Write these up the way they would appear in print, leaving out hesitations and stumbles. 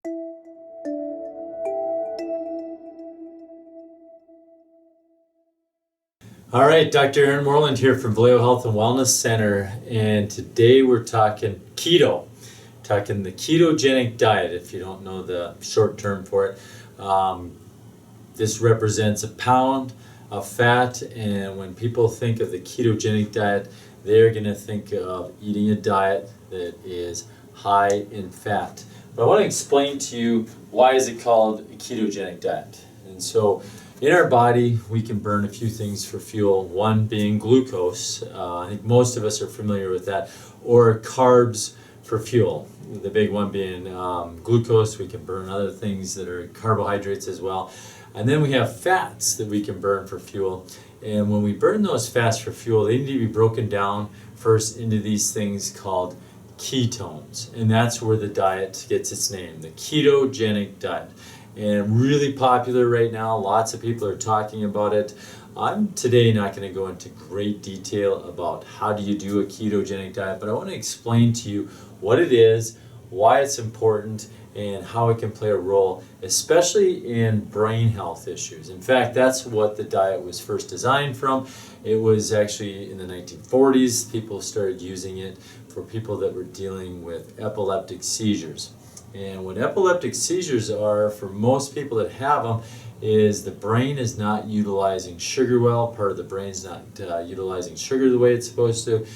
All right, Dr. Aaron Morland here from Valeo Health and Wellness Center, and today we're talking keto, talking the ketogenic diet. If you don't know the short term for it, this represents a pound of fat, and when people think of the ketogenic diet, they're going to think of eating a diet that is high in fat. But I want to explain to you why is it called a ketogenic diet. And so in our body, we can burn a few things for fuel, one being glucose. I think most of us are familiar with that, or carbs for fuel. The big one being glucose. We can burn other things that are carbohydrates as well. And then we have fats that we can burn for fuel. And when we burn those fats for fuel, they need to be broken down first into these things called ketones. And that's where the diet gets its name, the ketogenic diet. And really popular right now. Lots of people are talking about it. I'm today not going to go into great detail about how do you do a ketogenic diet, but I want to explain to you what it is, why it's important, and how it can play a role, especially in brain health issues. In fact, that's what the diet was first designed from. It was actually in the 1940s. People started using it for people that were dealing with epileptic seizures. And what epileptic seizures are, for most people that have them, is the brain is not utilizing sugar well. Part of the brain's not utilizing sugar the way it's supposed to.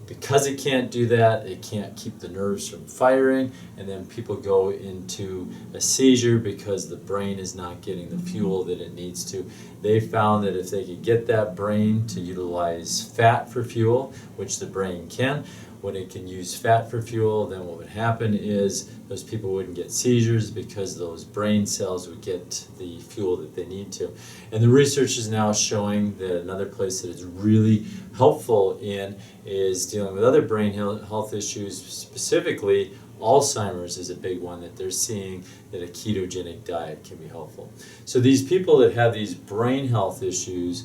Because it can't do that, it can't keep the nerves from firing, and then people go into a seizure because the brain is not getting the fuel that it needs to. They found that if they could get that brain to utilize fat for fuel, which the brain can, when it can use fat for fuel, then what would happen is those people wouldn't get seizures because those brain cells would get the fuel that they need to. And the research is now showing that another place that is really helpful in is dealing with other brain health issues, specifically Alzheimer's is a big one that they're seeing that a ketogenic diet can be helpful. So these people that have these brain health issues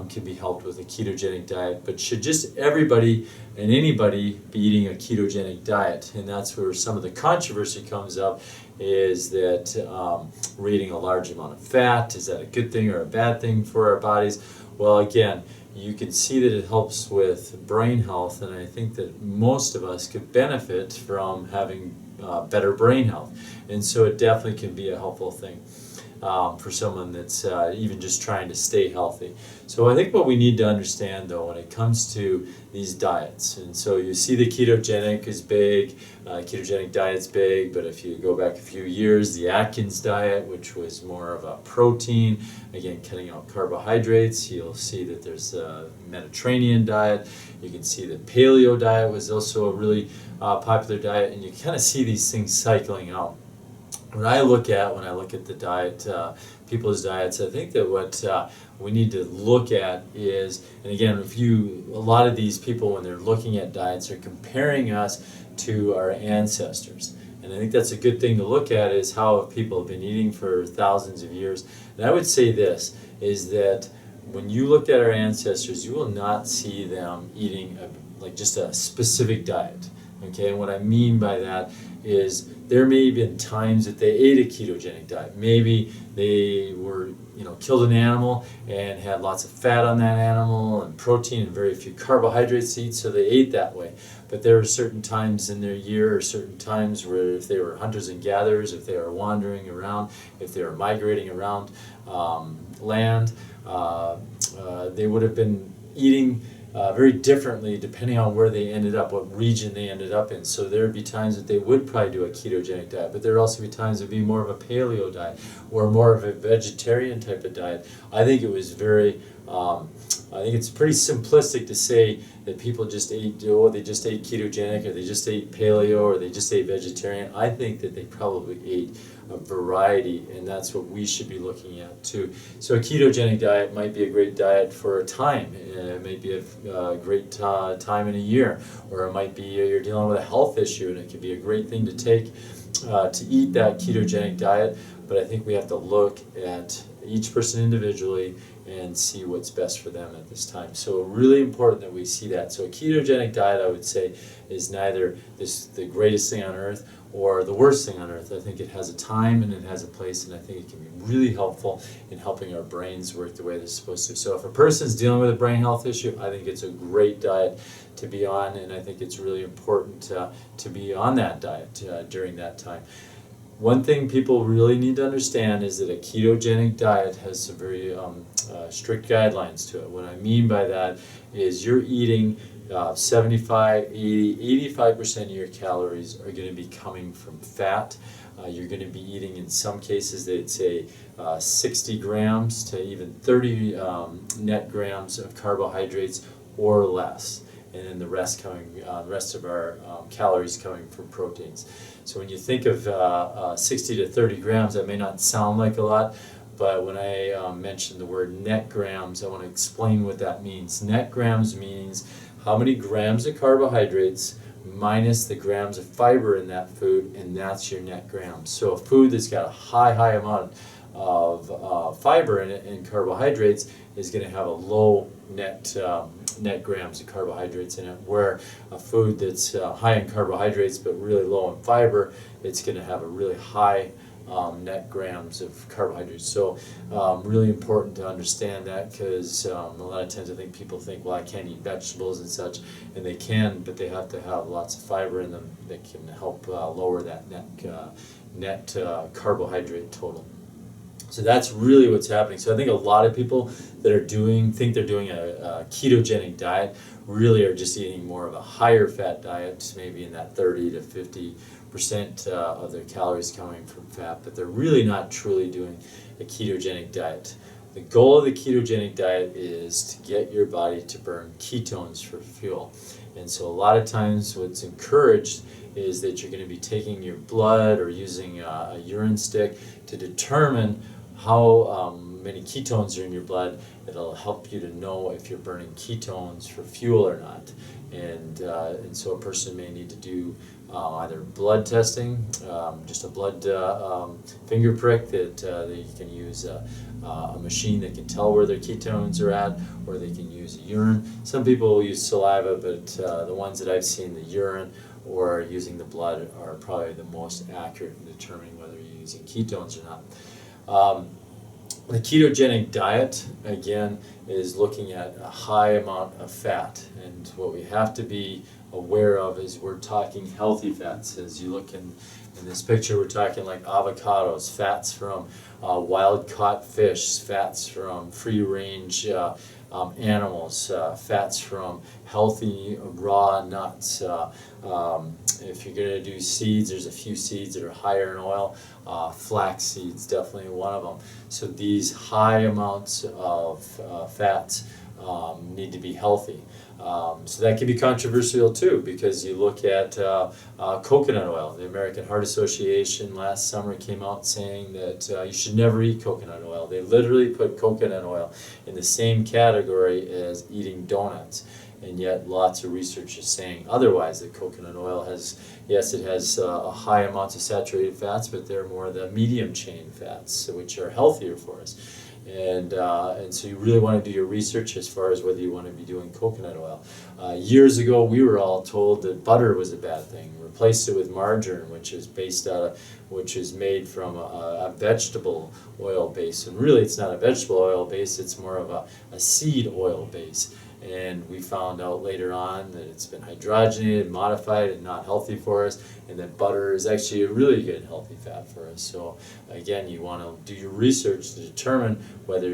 can be helped with a ketogenic diet, but should just everybody and anybody be eating a ketogenic diet? And that's where some of the controversy comes up, is that we're eating a large amount of fat. Is that a good thing or a bad thing for our bodies? Well, again, you can see that it helps with brain health, and I think that most of us could benefit from having better brain health. And so it definitely can be a helpful thing for someone that's even just trying to stay healthy. So I think what we need to understand, though, when it comes to these diets, and so you see the ketogenic is big, ketogenic diet's big, but if you go back a few years, the Atkins diet, which was more of a protein, again, cutting out carbohydrates, you'll see that there's a Mediterranean diet. You can see the paleo diet was also a really popular diet, and you kind of see these things cycling out. When I look at the diet, people's diets, I think that what we need to look at is, and again, a lot of these people, when they're looking at diets, are comparing us to our ancestors. And I think that's a good thing to look at, is how people have been eating for thousands of years. And I would say this, is that when you look at our ancestors, you will not see them eating just a specific diet. Okay, and what I mean by that is there may have been times that they ate a ketogenic diet. Maybe they were, killed an animal and had lots of fat on that animal and protein and very few carbohydrates to eat, so they ate that way. But there were certain times in their year, or certain times where if they were hunters and gatherers, if they were wandering around, if they were migrating around land, they would have been eating very differently depending on where they ended up, what region they ended up in. So there would be times that they would probably do a ketogenic diet, but there would also be times it would be more of a paleo diet or more of a vegetarian type of diet. I think it was I think it's pretty simplistic to say that people just ate, they just ate ketogenic, or they just ate paleo, or they just ate vegetarian. I think that they probably ate a variety, and that's what we should be looking at too. So a ketogenic diet might be a great diet for a time. It may be a great time in a year, or it might be you're dealing with a health issue, and it could be a great thing to take to eat that ketogenic diet. But I think we have to look at each person individually and see what's best for them at this time. So really important that we see that. So a ketogenic diet, I would say, is neither the greatest thing on earth or the worst thing on earth. I think it has a time and it has a place, and I think it can be really helpful in helping our brains work the way they're supposed to. So if a person's dealing with a brain health issue, I think it's a great diet to be on, and I think it's really important to be on that diet during that time. One thing people really need to understand is that a ketogenic diet has some very strict guidelines to it. What I mean by that is you're eating 75, 80, 85% of your calories are going to be coming from fat. You're going to be eating, in some cases, they'd say 60 grams to even 30 net grams of carbohydrates or less, and then the rest of our calories coming from proteins. So when you think of 60 to 30 grams, that may not sound like a lot, but when I mention the word net grams, I want to explain what that means. Net grams means how many grams of carbohydrates minus the grams of fiber in that food, and that's your net grams. So a food that's got a high amount of fiber in it and carbohydrates is going to have a low net grams of carbohydrates in it, where a food that's high in carbohydrates but really low in fiber, it's going to have a really high net grams of carbohydrates. So really important to understand that, because a lot of times I think people think, well, I can't eat vegetables and such, and they can, but they have to have lots of fiber in them that can help lower that net carbohydrate total. So that's really what's happening. So I think a lot of people that think they're doing a ketogenic diet really are just eating more of a higher fat diet, maybe in that 30 to 50% of their calories coming from fat, but they're really not truly doing a ketogenic diet. The goal of the ketogenic diet is to get your body to burn ketones for fuel. And so a lot of times what's encouraged is that you're going to be taking your blood or using a urine stick to determine how many ketones are in your blood. It'll help you to know if you're burning ketones for fuel or not. And so a person may need to do either blood testing, just a blood finger prick that you can use a machine that can tell where their ketones are at, or they can use urine. Some people will use saliva, but the ones that I've seen, the urine or using the blood, are probably the most accurate in determining whether you're using ketones or not. The ketogenic diet, again, is looking at a high amount of fat, and what we have to be aware of is we're talking healthy fats. As you look in this picture, we're talking like avocados, fats from wild-caught fish, fats from free-range animals, fats from healthy raw nuts. If you're going to do seeds, there's a few seeds that are higher in oil. Flax seeds, definitely one of them. So these high amounts of fats need to be healthy. So that can be controversial too, because you look at coconut oil. The American Heart Association last summer came out saying that you should never eat coconut oil. They literally put coconut oil in the same category as eating donuts. And yet lots of research is saying otherwise, that coconut oil has, yes, it has a high amounts of saturated fats, but they're more the medium chain fats, which are healthier for us. And so you really want to do your research as far as whether you want to be doing coconut oil. Years ago, we were all told that butter was a bad thing. Replaced it with margarine, which is made from a vegetable oil base. And really, it's not a vegetable oil base; it's more of a seed oil base. And we found out later on that it's been hydrogenated, modified, and not healthy for us, and that butter is actually a really good healthy fat for us. So again, you want to do your research to determine whether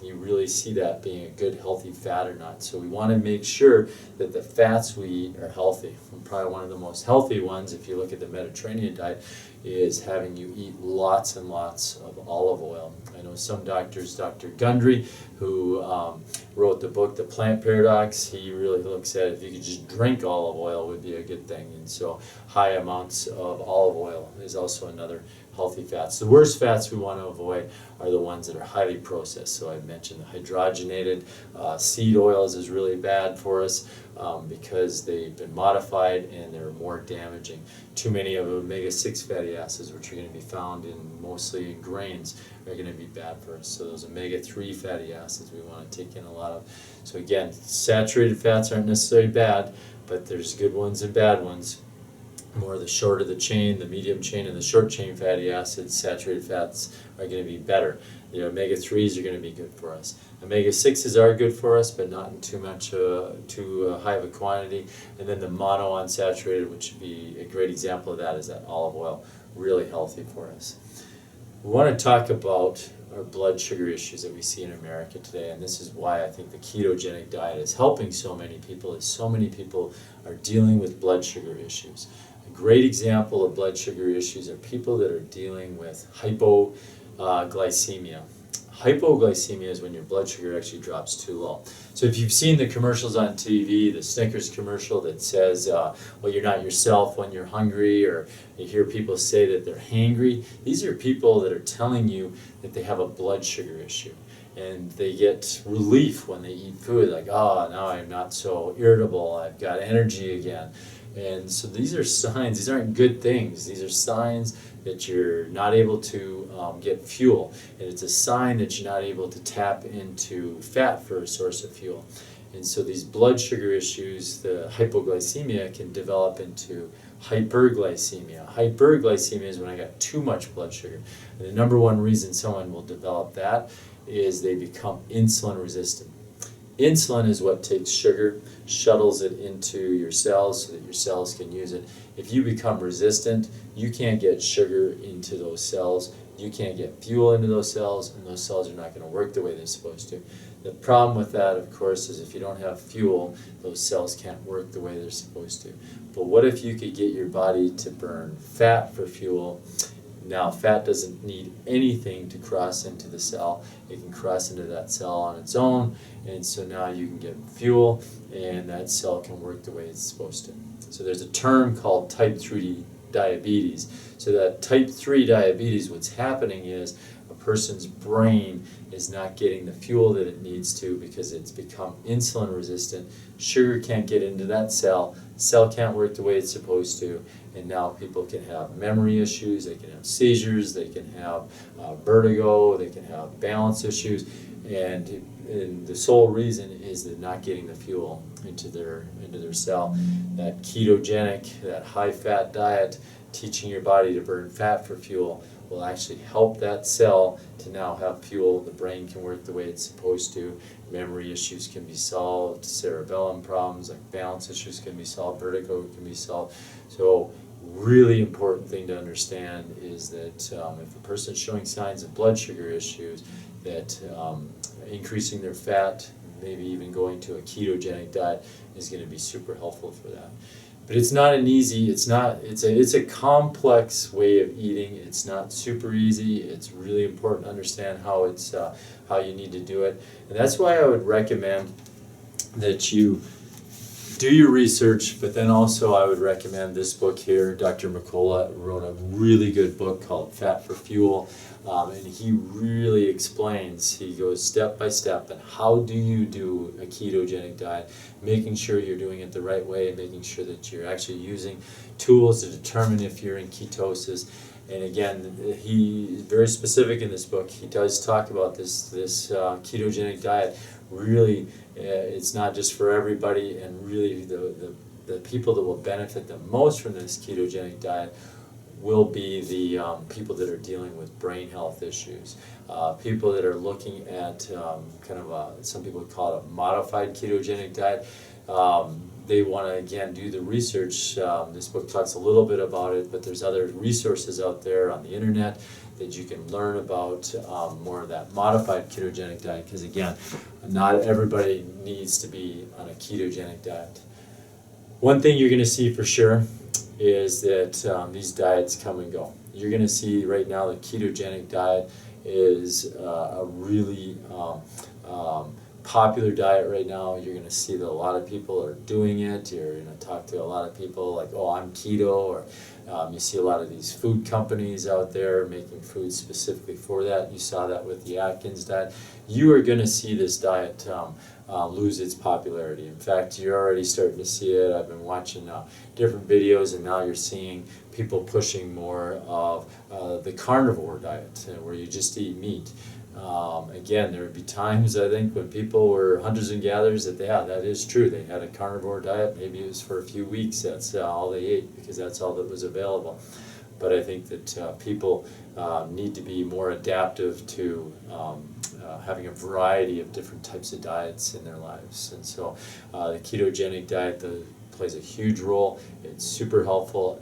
you really see that being a good healthy fat or not. So we want to make sure that the fats we eat are healthy. And probably one of the most healthy ones, if you look at the Mediterranean diet, is having you eat lots and lots of olive oil. I know some doctors, Dr. Gundry, who wrote the book The Plant Paradox, he really looks at if you could just drink olive oil would be a good thing. And so high amounts of olive oil is also another healthy fats. The worst fats we want to avoid are the ones that are highly processed. So I mentioned the hydrogenated seed oils is really bad for us because they've been modified and they're more damaging. Too many of omega-6 fatty acids, which are going to be found mostly in grains, are going to be bad for us. So those omega-3 fatty acids we want to take in a lot of. So again, saturated fats aren't necessarily bad, but there's good ones and bad ones. more the short of the chain, the medium chain, and the short chain fatty acids, saturated fats are going to be better. The omega-3s are going to be good for us. Omega-6s are good for us, but not in too high of a quantity. And then the monounsaturated, which would be a great example of that, is that olive oil, really healthy for us. We want to talk about our blood sugar issues that we see in America today, and this is why I think the ketogenic diet is helping so many people, is so many people are dealing with blood sugar issues. A great example of blood sugar issues are people that are dealing with hypoglycemia. Hypoglycemia is when your blood sugar actually drops too low. So if you've seen the commercials on TV, the Snickers commercial that says, well, you're not yourself when you're hungry, or you hear people say that they're hangry, these are people that are telling you that they have a blood sugar issue. And they get relief when they eat food, like, oh, now I'm not so irritable, I've got energy again. And so these are signs, these aren't good things, these are signs that you're not able to get fuel. And it's a sign that you're not able to tap into fat for a source of fuel. And so these blood sugar issues, the hypoglycemia, can develop into hyperglycemia. Hyperglycemia is when I got too much blood sugar. And the number one reason someone will develop that is they become insulin resistant. Insulin is what takes sugar, shuttles it into your cells so that your cells can use it. If you become resistant, you can't get sugar into those cells, you can't get fuel into those cells, and those cells are not going to work the way they're supposed to. The problem with that, of course, is if you don't have fuel, those cells can't work the way they're supposed to. But what if you could get your body to burn fat for fuel? Now, fat doesn't need anything to cross into the cell. It can cross into that cell on its own, and so now you can get fuel, and that cell can work the way it's supposed to. So there's a term called type 3 diabetes. So that type 3 diabetes, what's happening is a person's brain is not getting the fuel that it needs to because it's become insulin resistant. Sugar can't get into that cell. Cell can't work the way it's supposed to. And now people can have memory issues, they can have seizures, they can have vertigo, they can have balance issues. And the sole reason is they're not getting the fuel into their cell. That ketogenic, that high-fat diet, teaching your body to burn fat for fuel, will actually help that cell to now have fuel. The brain can work the way it's supposed to. Memory issues can be solved. Cerebellum problems like balance issues can be solved. Vertigo can be solved. So really important thing to understand is that if a person's showing signs of blood sugar issues, that increasing their fat, maybe even going to a ketogenic diet, is going to be super helpful for that. But it's not an easy, it's a complex way of eating. It's not super easy. It's really important to understand how you need to do it. And that's why I would recommend that you do your research, but then also I would recommend this book here. Dr. McCullough wrote a really good book called Fat for Fuel, and he really explains, he goes step by step, and how do you do a ketogenic diet, making sure you're doing it the right way, making sure that you're actually using tools to determine if you're in ketosis. And again, he is very specific in this book. He does talk about this ketogenic diet. Really, it's not just for everybody, and really the people that will benefit the most from this ketogenic diet will be the people that are dealing with brain health issues, people that are looking at some people call it a modified ketogenic diet. They want to, again, do the research. This book talks a little bit about it, but there's other resources out there on the internet that you can learn about more of that modified ketogenic diet, because again, not everybody needs to be on a ketogenic diet. One thing you're going to see for sure is that these diets come and go. You're going to see right now the ketogenic diet is a really popular diet right now. You're going to see that a lot of people are doing it. You're going to talk to a lot of people like, oh, I'm keto, or you see a lot of these food companies out there making food specifically for that. You saw that with the Atkins diet. You are going to see this diet lose its popularity. In fact, you're already starting to see it. I've been watching different videos, and now you're seeing people pushing more of the carnivore diet, where you just eat meat. Again, there would be times, I think, when people were hunters and gatherers that is true. They had a carnivore diet. Maybe it was for a few weeks. That's all they ate because that's all that was available. But I think that people need to be more adaptive to having a variety of different types of diets in their lives. And so the ketogenic diet plays a huge role. It's super helpful.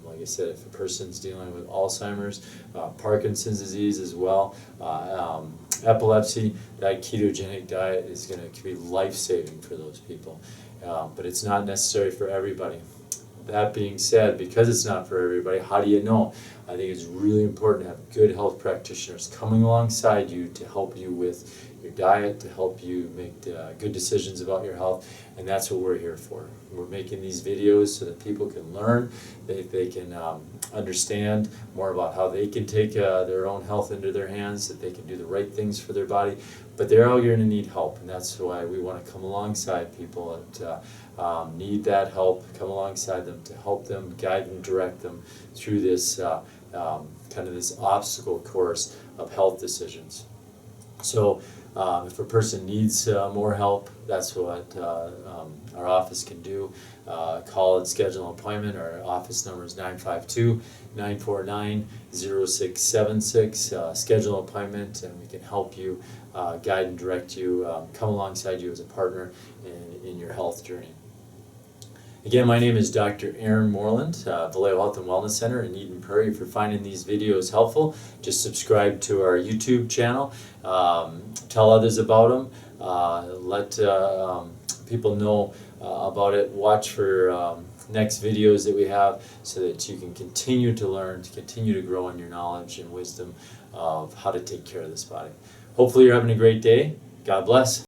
Like I said, if a person's dealing with Alzheimer's, Parkinson's disease as well, epilepsy, that ketogenic diet is going to be life-saving for those people. But it's not necessary for everybody. That being said, because it's not for everybody, how do you know? I think it's really important to have good health practitioners coming alongside you to help you with your diet, to help you make good decisions about your health, and that's what we're here for. We're making these videos so that people can learn, they can understand more about how they can take their own health into their hands, that they can do the right things for their body, but they're all going to need help, and that's why we want to come alongside people that need that help, come alongside them to help them, guide and direct them through this kind of this obstacle course of health decisions. So if a person needs more help, that's what our office can do. Call and schedule an appointment. Our office number is 952-949-0676. Schedule an appointment and we can help you, guide and direct you, come alongside you as a partner in your health journey. Again, my name is Dr. Aaron Morland, Valeo Health and Wellness Center in Eden Prairie. If you're finding these videos helpful, just subscribe to our YouTube channel. Tell others about them. Let people know about it. Watch for next videos that we have so that you can continue to learn, to continue to grow in your knowledge and wisdom of how to take care of this body. Hopefully you're having a great day. God bless.